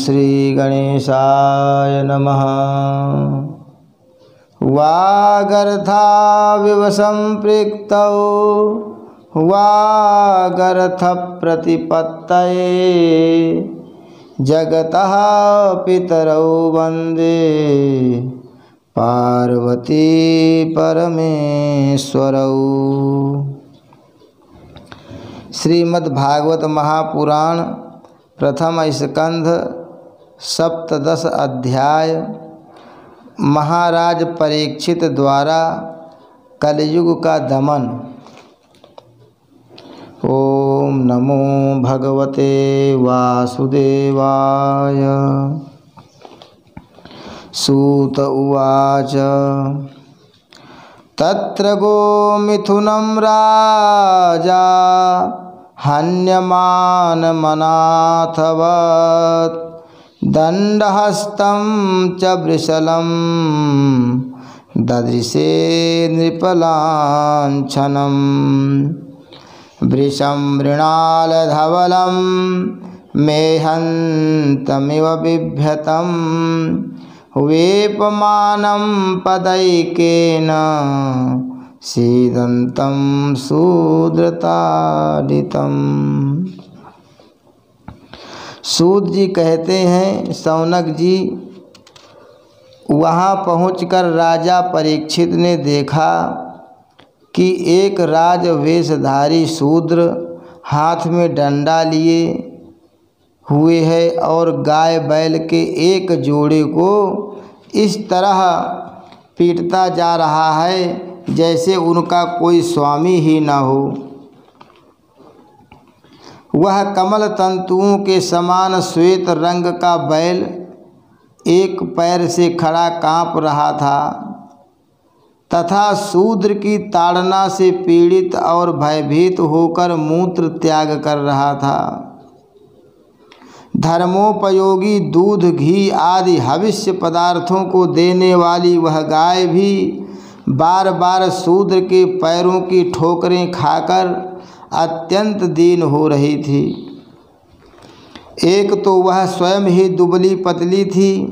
श्री गणेशाय नमः। वागर्थाविव सम्पृक्तौ वागर्थ प्रतिपत्तये जगतः पितरौ वन्दे पार्वती परमेश्वरौ। श्रीमद्भागवत महापुराण प्रथम स्कंध सप्तदश अध्याय। महाराज परीक्षित द्वारा कलयुग का दमन। ओम नमो भगवते वासुदेवाय। सूत उवाच तत्र गोमिथुनं राजा हन्यमानमनाथवत् दण्डहस्तं च वृषलं ददृशे नृपलाञ्छनं वृषं मृणालधवलं मेहन्तमिव बिभ्यतं वेपमानं पदैकेन सीदन्तं शूद्रताडितम्। सूत जी कहते हैं, सौनक जी, वहाँ पहुंचकर राजा परीक्षित ने देखा कि एक राजवेशधारी शूद्र हाथ में डंडा लिए हुए है और गाय बैल के एक जोड़े को इस तरह पीटता जा रहा है जैसे उनका कोई स्वामी ही न हो। वह कमल तंतुओं के समान श्वेत रंग का बैल एक पैर से खड़ा काँप रहा था तथा शूद्र की ताड़ना से पीड़ित और भयभीत होकर मूत्र त्याग कर रहा था। धर्मोपयोगी दूध, घी आदि हविष्य पदार्थों को देने वाली वह गाय भी बार बार शूद्र के पैरों की ठोकरें खाकर अत्यंत दीन हो रही थी। एक तो वह स्वयं ही दुबली पतली थी,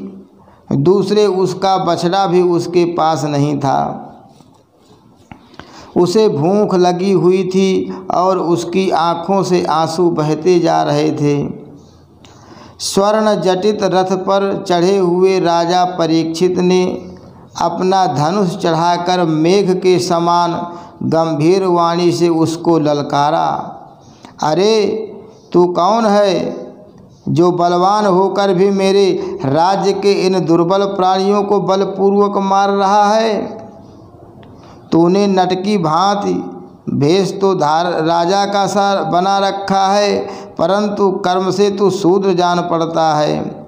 दूसरे उसका बछड़ा भी उसके पास नहीं था। उसे भूख लगी हुई थी और उसकी आँखों से आंसू बहते जा रहे थे। स्वर्ण जटित रथ पर चढ़े हुए राजा परीक्षित ने अपना धनुष चढ़ाकर मेघ के समान गंभीर वाणी से उसको ललकारा। अरे तू कौन है जो बलवान होकर भी मेरे राज्य के इन दुर्बल प्राणियों को बलपूर्वक मार रहा है? तूने नटकी भांति भेष तो राजा का सा बना रखा है, परंतु कर्म से तू शूद्र जान पड़ता है।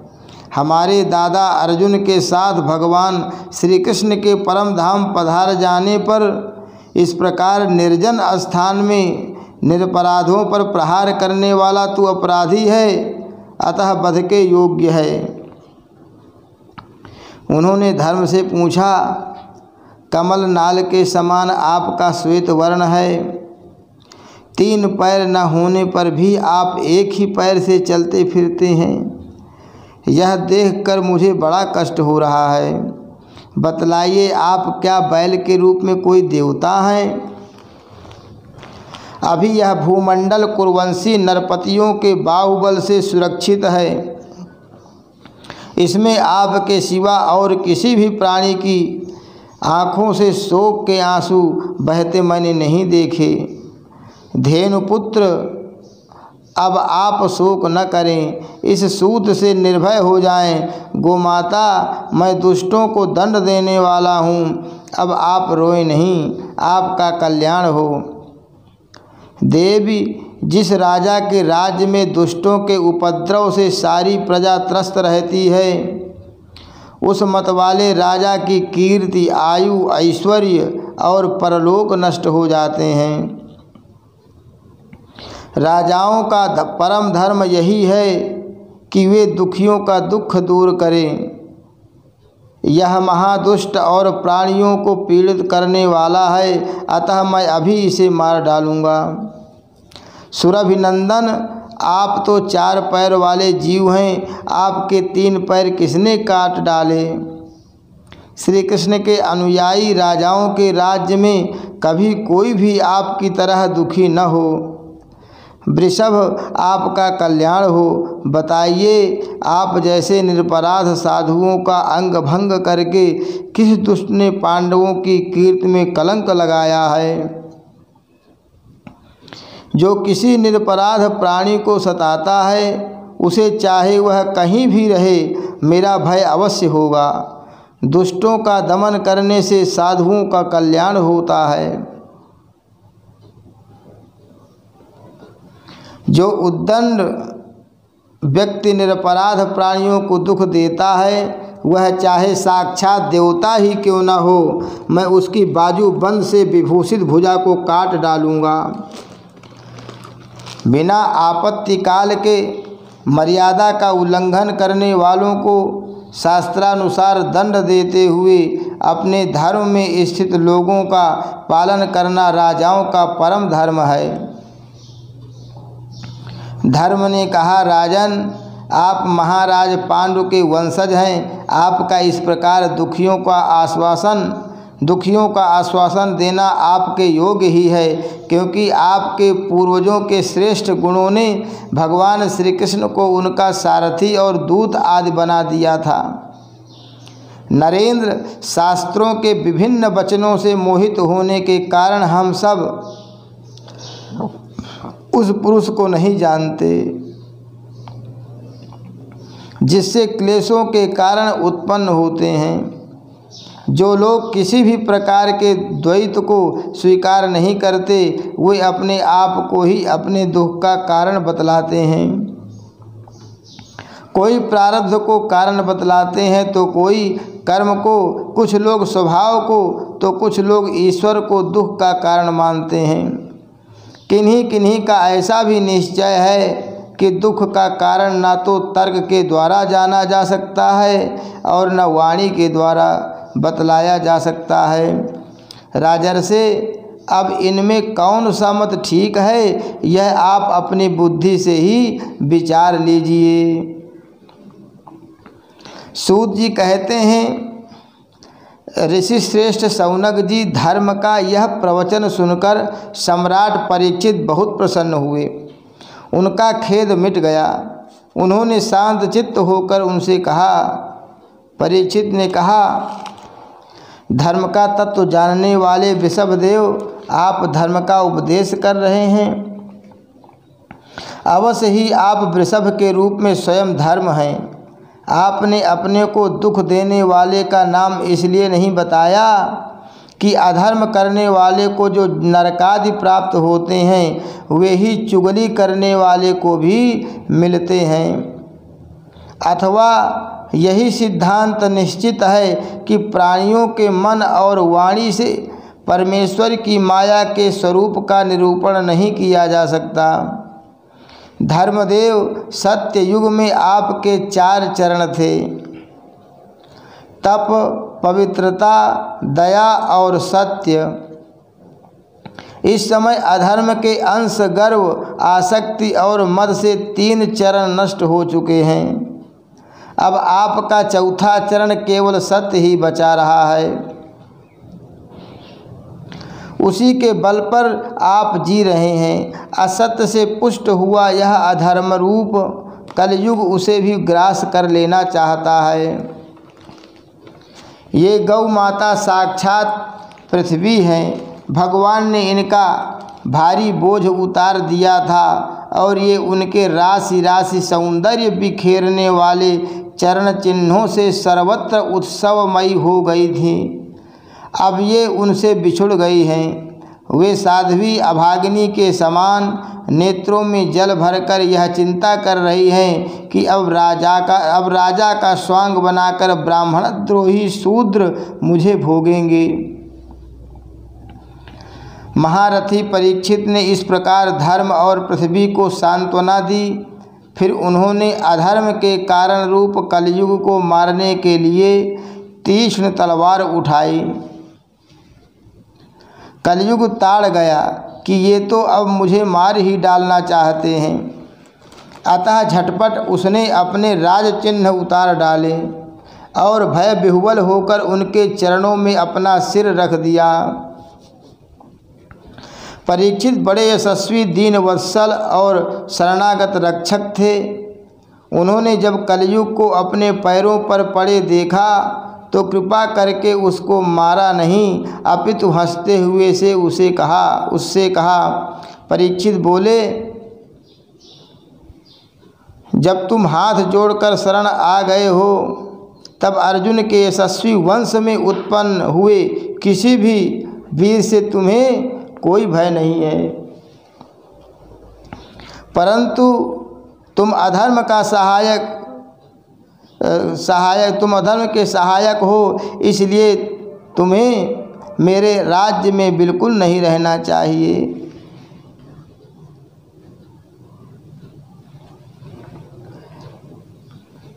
हमारे दादा अर्जुन के साथ भगवान श्री कृष्ण के परम धाम पधार जाने पर इस प्रकार निर्जन स्थान में निरपराधों पर प्रहार करने वाला तू अपराधी है, अतः वध के योग्य है। उन्होंने धर्म से पूछा, कमल नाल के समान आपका श्वेत वर्ण है, 3 पैर न होने पर भी आप एक ही पैर से चलते फिरते हैं। यह देखकर मुझे बड़ा कष्ट हो रहा है। बतलाइए, आप क्या बैल के रूप में कोई देवता हैं? अभी यह भूमंडल कुरवंशी नरपतियों के बाहुबल से सुरक्षित है। इसमें आपके सिवा और किसी भी प्राणी की आँखों से शोक के आंसू बहते मैंने नहीं देखे। धेनुपुत्र, अब आप शोक न करें, इस सूत से निर्भय हो जाएं। गोमाता, मैं दुष्टों को दंड देने वाला हूँ, अब आप रोए नहीं, आपका कल्याण हो। देवी, जिस राजा के राज्य में दुष्टों के उपद्रव से सारी प्रजा त्रस्त रहती है, उस मतवाले राजा की कीर्ति, आयु, ऐश्वर्य और परलोक नष्ट हो जाते हैं। राजाओं का परम धर्म यही है कि वे दुखियों का दुख दूर करें। यह महादुष्ट और प्राणियों को पीड़ित करने वाला है, अतः मैं अभी इसे मार डालूँगा। सुरभिनंदन, आप तो 4 पैर वाले जीव हैं, आपके 3 पैर किसने काट डाले। श्री कृष्ण के अनुयायी राजाओं के राज्य में कभी कोई भी आपकी तरह दुखी न हो। वृषभ आपका कल्याण हो। बताइए, आप जैसे निरपराध साधुओं का अंग भंग करके किस दुष्ट ने पांडवों की कीर्ति में कलंक लगाया है। जो किसी निरपराध प्राणी को सताता है, उसे चाहे वह कहीं भी रहे, मेरा भय अवश्य होगा। दुष्टों का दमन करने से साधुओं का कल्याण होता है। जो उद्दंड व्यक्ति निरपराध प्राणियों को दुख देता है, वह चाहे साक्षात देवता ही क्यों न हो, मैं उसकी बाजू बंद से विभूषित भुजा को काट डालूँगा। बिना आपत्ति काल के मर्यादा का उल्लंघन करने वालों को शास्त्रानुसार दंड देते हुए अपने धर्म में स्थित लोगों का पालन करना राजाओं का परम धर्म है। धर्म ने कहा, राजन, आप महाराज पांडु के वंशज हैं। आपका इस प्रकार दुखियों का आश्वासन देना आपके योग्य ही है, क्योंकि आपके पूर्वजों के श्रेष्ठ गुणों ने भगवान श्री कृष्ण को उनका सारथी और दूत आदि बना दिया था। नरेंद्र, शास्त्रों के विभिन्न वचनों से मोहित होने के कारण हम सब उस पुरुष को नहीं जानते जिससे क्लेशों के कारण उत्पन्न होते हैं। जो लोग किसी भी प्रकार के द्वैत को स्वीकार नहीं करते, वे अपने आप को ही अपने दुख का कारण बतलाते हैं। कोई प्रारब्ध को कारण बतलाते हैं तो कोई कर्म को, कुछ लोग स्वभाव को तो कुछ लोग ईश्वर को दुख का कारण मानते हैं। किन्हीं किन्हीं का ऐसा भी निश्चय है कि दुख का कारण ना तो तर्क के द्वारा जाना जा सकता है और न वाणी के द्वारा बतलाया जा सकता है। राजर्षे, अब इनमें कौन सा मत ठीक है, यह आप अपनी बुद्धि से ही विचार लीजिए। सूत जी कहते हैं, ऋषि श्रेष्ठ शौनक जी, धर्म का यह प्रवचन सुनकर सम्राट परीक्षित बहुत प्रसन्न हुए। उनका खेद मिट गया। उन्होंने शांत चित्त होकर उनसे कहा। परीक्षित ने कहा, धर्म का तत्व जानने वाले वृषभदेव, आप धर्म का उपदेश कर रहे हैं। अवश्य ही आप वृषभ के रूप में स्वयं धर्म हैं। आपने अपने को दुख देने वाले का नाम इसलिए नहीं बताया कि अधर्म करने वाले को जो नरकादि प्राप्त होते हैं, वे ही चुगली करने वाले को भी मिलते हैं। अथवा यही सिद्धांत निश्चित है कि प्राणियों के मन और वाणी से परमेश्वर की माया के स्वरूप का निरूपण नहीं किया जा सकता। धर्मदेव, सत्य युग में आपके 4 चरण थे, तप, पवित्रता, दया और सत्य। इस समय अधर्म के अंश, गर्व, आसक्ति और मद से 3 चरण नष्ट हो चुके हैं। अब आपका 4था चरण केवल सत्य ही बचा रहा है। उसी के बल पर आप जी रहे हैं। असत्य से पुष्ट हुआ यह अधर्म रूप कलयुग उसे भी ग्रास कर लेना चाहता है। ये गौ माता साक्षात पृथ्वी हैं। भगवान ने इनका भारी बोझ उतार दिया था और ये उनके राशि राशि सौंदर्य बिखेरने वाले चरण चिन्हों से सर्वत्र उत्सवमयी हो गई थी। अब ये उनसे बिछुड़ गई हैं। वे साध्वी अभागिनी के समान नेत्रों में जल भरकर यह चिंता कर रही हैं कि अब राजा का स्वांग बनाकर ब्राह्मणद्रोही शूद्र मुझे भोगेंगे। महारथी परीक्षित ने इस प्रकार धर्म और पृथ्वी को सांत्वना दी। फिर उन्होंने अधर्म के कारण रूप कलयुग को मारने के लिए तीक्ष्ण तलवार उठाई। कलयुग ताड़ गया कि ये तो अब मुझे मार ही डालना चाहते हैं। अतः झटपट उसने अपने राज चिन्ह उतार डाले और भय विह्वल होकर उनके चरणों में अपना सिर रख दिया। परीक्षित बड़े यशस्वी, दीनवत्सल और शरणागत रक्षक थे। उन्होंने जब कलयुग को अपने पैरों पर पड़े देखा तो कृपा करके उसको मारा नहीं, अपितु हंसते हुए से उससे कहा। परीक्षित बोले, जब तुम हाथ जोड़कर शरण आ गए हो तब अर्जुन के यशस्वी वंश में उत्पन्न हुए किसी भी वीर से तुम्हें कोई भय नहीं है, परंतु तुम अधर्म के सहायक हो, इसलिए तुम्हें मेरे राज्य में बिल्कुल नहीं रहना चाहिए।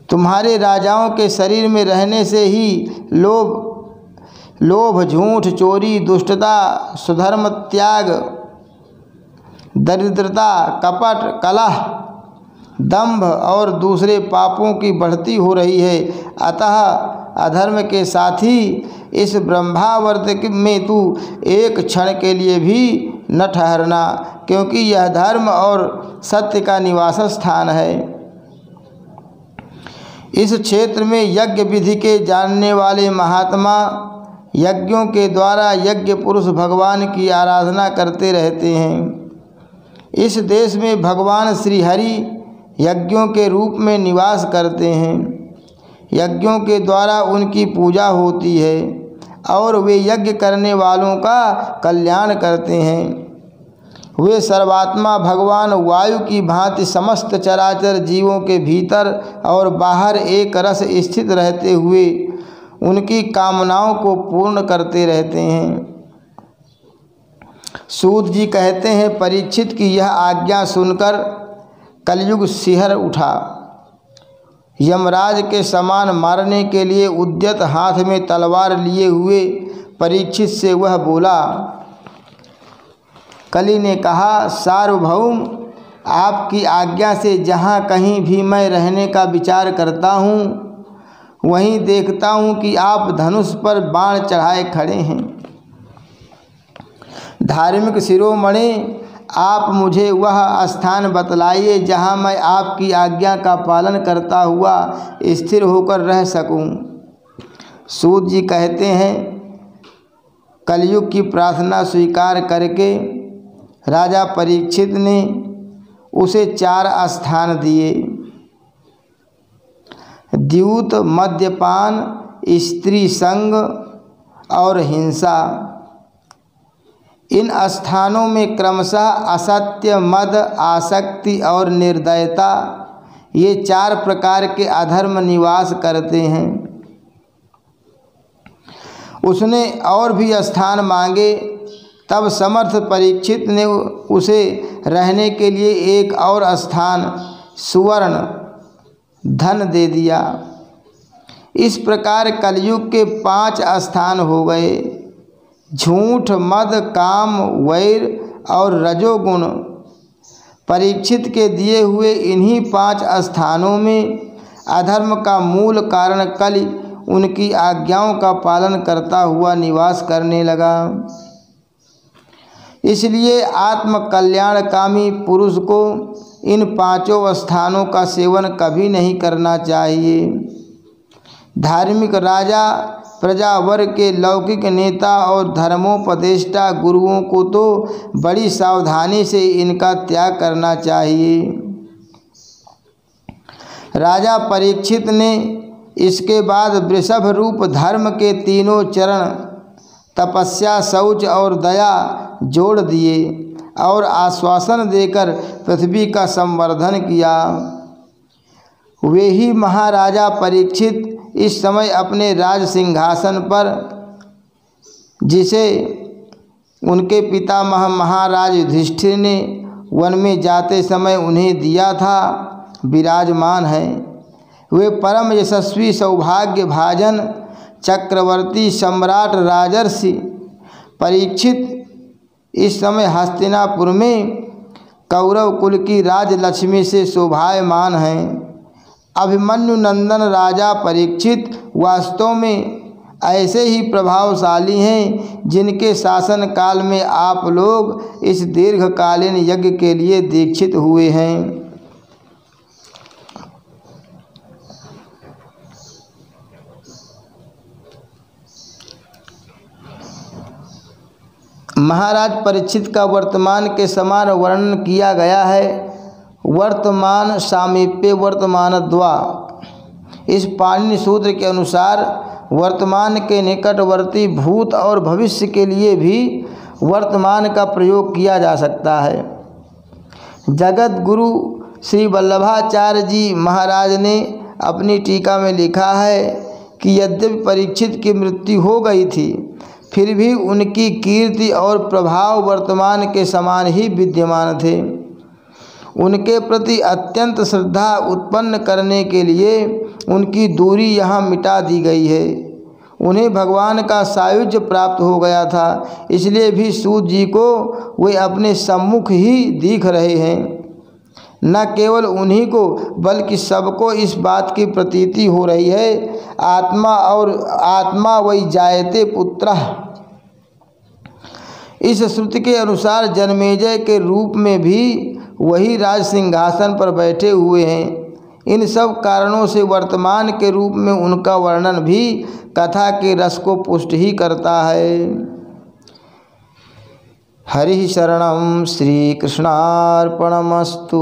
तुम्हारे राजाओं के शरीर में रहने से ही लोभ, झूठ, चोरी, दुष्टता, सुधर्म त्याग, दरिद्रता, कपट, कलह, दंभ और दूसरे पापों की बढ़ती हो रही है। अतः अधर्म के साथी इस ब्रह्मावर्त में तू एक क्षण के लिए भी न ठहरना, क्योंकि यह धर्म और सत्य का निवास स्थान है। इस क्षेत्र में यज्ञ विधि के जानने वाले महात्मा यज्ञों के द्वारा यज्ञ पुरुष भगवान की आराधना करते रहते हैं। इस देश में भगवान श्री हरि यज्ञों के रूप में निवास करते हैं। यज्ञों के द्वारा उनकी पूजा होती है और वे यज्ञ करने वालों का कल्याण करते हैं। वे सर्वात्मा भगवान वायु की भांति समस्त चराचर जीवों के भीतर और बाहर एक रस स्थित रहते हुए उनकी कामनाओं को पूर्ण करते रहते हैं। सूत जी कहते हैं, परीक्षित की यह आज्ञा सुनकर कलयुग सिहर उठा। यमराज के समान मारने के लिए उद्यत हाथ में तलवार लिए हुए परीक्षित से वह बोला। कलि ने कहा, सार्वभौम, आपकी आज्ञा से जहाँ कहीं भी मैं रहने का विचार करता हूँ वहीं देखता हूँ कि आप धनुष पर बाण चढ़ाए खड़े हैं। धार्मिक शिरोमणि, आप मुझे वह स्थान बतलाइए जहाँ मैं आपकी आज्ञा का पालन करता हुआ स्थिर होकर रह सकूं। सूत जी कहते हैं, कलयुग की प्रार्थना स्वीकार करके राजा परीक्षित ने उसे 4 स्थान दिए। द्यूत, मद्यपान, स्त्री संग और हिंसा। इन स्थानों में क्रमशः असत्य, मद, आसक्ति और निर्दयता, ये 4 प्रकार के अधर्म निवास करते हैं। उसने और भी स्थान मांगे, तब समर्थ परीक्षित ने उसे रहने के लिए एक और स्थान सुवर्ण धन दे दिया। इस प्रकार कलयुग के 5 स्थान हो गए। झूठ, मद, काम, वैर और रजोगुण। परीक्षित के दिए हुए इन्हीं 5 स्थानों में अधर्म का मूल कारण कलि उनकी आज्ञाओं का पालन करता हुआ निवास करने लगा। इसलिए आत्म कल्याणकामी पुरुष को इन 5 स्थानों का सेवन कभी नहीं करना चाहिए। धार्मिक राजा, प्रजावर्ग के लौकिक नेता और धर्मोपदेष्टा गुरुओं को तो बड़ी सावधानी से इनका त्याग करना चाहिए। राजा परीक्षित ने इसके बाद वृषभ रूप धर्म के 3 चरण तपस्या, शौच और दया जोड़ दिए और आश्वासन देकर पृथ्वी का संवर्धन किया। वे ही महाराजा परीक्षित इस समय अपने राज सिंहासन पर, जिसे उनके पितामह महाराज युधिष्ठिर ने वन में जाते समय उन्हें दिया था, विराजमान हैं। वे परम यशस्वी, सौभाग्य भाजन, चक्रवर्ती, सम्राट, राजर्षि परीक्षित इस समय हस्तिनापुर में कौरव कुल की राजलक्ष्मी से शोभायमान हैं। अभिमन्यु नंदन राजा परीक्षित वास्तव में ऐसे ही प्रभावशाली हैं जिनके शासन काल में आप लोग इस दीर्घकालीन यज्ञ के लिए दीक्षित हुए हैं। महाराज परीक्षित का वर्तमान के समान वर्णन किया गया है। वर्तमान सामीप्य वर्तमानद्वा। इस पाणिनि सूत्र के अनुसार वर्तमान के निकटवर्ती भूत और भविष्य के लिए भी वर्तमान का प्रयोग किया जा सकता है। जगत गुरु श्री वल्लभाचार्य जी महाराज ने अपनी टीका में लिखा है कि यद्यपि परीक्षित की मृत्यु हो गई थी, फिर भी उनकी कीर्ति और प्रभाव वर्तमान के समान ही विद्यमान थे। उनके प्रति अत्यंत श्रद्धा उत्पन्न करने के लिए उनकी दूरी यहाँ मिटा दी गई है। उन्हें भगवान का सायुज्य प्राप्त हो गया था, इसलिए भी सूत जी को वे अपने सम्मुख ही दिख रहे हैं। न केवल उन्हीं को बल्कि सबको इस बात की प्रतीति हो रही है आत्मा वही जायते पुत्रः। इस श्रुति के अनुसार जन्मेजय के रूप में भी वही राज सिंहासन पर बैठे हुए हैं। इन सब कारणों से वर्तमान के रूप में उनका वर्णन भी कथा के रस को पुष्ट ही करता है। हरि शरणं श्री कृष्णार्पणमस्तु।